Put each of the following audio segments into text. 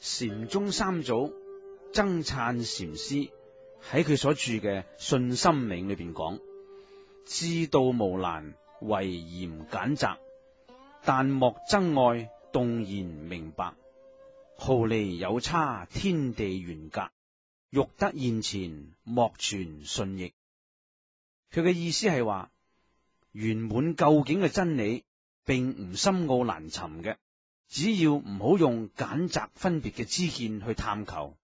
禪宗三祖僧璨禪師喺佢所著嘅《信心銘》裏邊講：知道無難，唯嫌簡擇，但莫憎愛，動然明白。毫釐有差，天地懸隔，欲得現前，莫存順逆。佢嘅意思係話，圓滿究竟嘅真理並唔深奧難尋嘅，只要唔好用揀擇分別嘅知見去探求，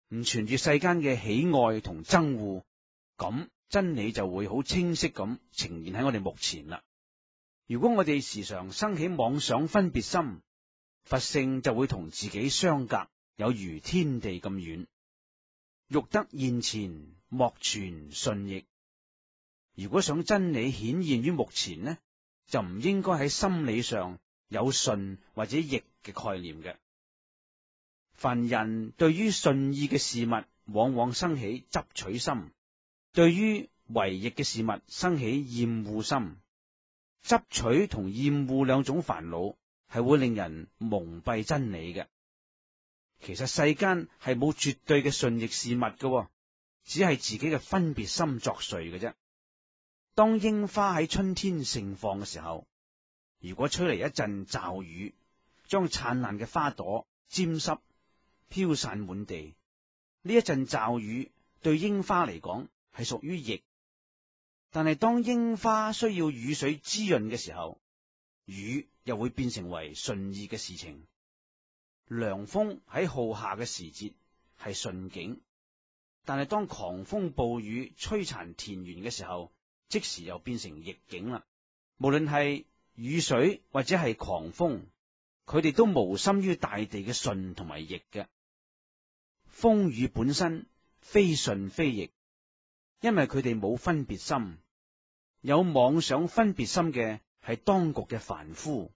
唔存住世間嘅喜愛同憎惡，咁真理就會好清晰咁呈現喺我哋目前啦。如果我哋時常生起妄想分別心，佛性就會同自己相隔，有如天地咁遠。欲得現前，莫存順逆。如果想真理顯現於目前呢，就唔應該喺心理上有順或者逆嘅概念嘅。凡人對於順意嘅事物，往往生起執取心；對於違逆嘅事物，生起厭惡心。執取同厭惡兩種煩惱，係會令人蒙蔽真理嘅。其實世間係冇絕對嘅順逆事物嘅，只係自己嘅分別心作祟嘅啫。當櫻花喺春天盛放嘅時候，如果吹嚟一陣驟雨，將燦爛嘅花朵沾濕飄散滿地，呢一陣驟雨對櫻花嚟講係屬於逆。但係當櫻花需要雨水滋潤嘅時候，雨又會變成為順意嘅事情。涼風喺浩夏嘅時節係順境，但係當狂風暴雨摧殘田園嘅時候，即時又變成逆境啦。無論係雨水或者係狂風，佢哋都無心於大地嘅順同埋逆嘅。風雨本身非順非逆，因為佢哋冇分別心。有妄想分別心嘅係當局嘅凡夫，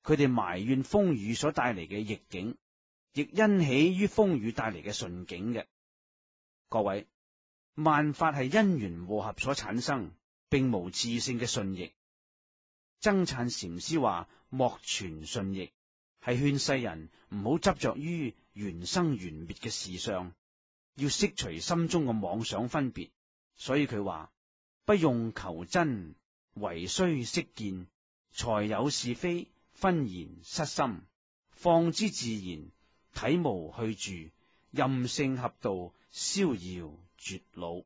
佢哋埋怨風雨所帶嚟嘅逆境，亦欣喜於風雨帶嚟嘅順境嘅。各位，萬法係因緣和合所產生，並無自性嘅順逆。僧璨禪師話莫存順逆，係勸世人唔好執着於緣生緣滅嘅事上，要釋除心中嘅妄想分別。所以佢話，不用求真，唯須識見，才有是非分然失心，放之自然，體無去處，任性合道，逍遙絕老。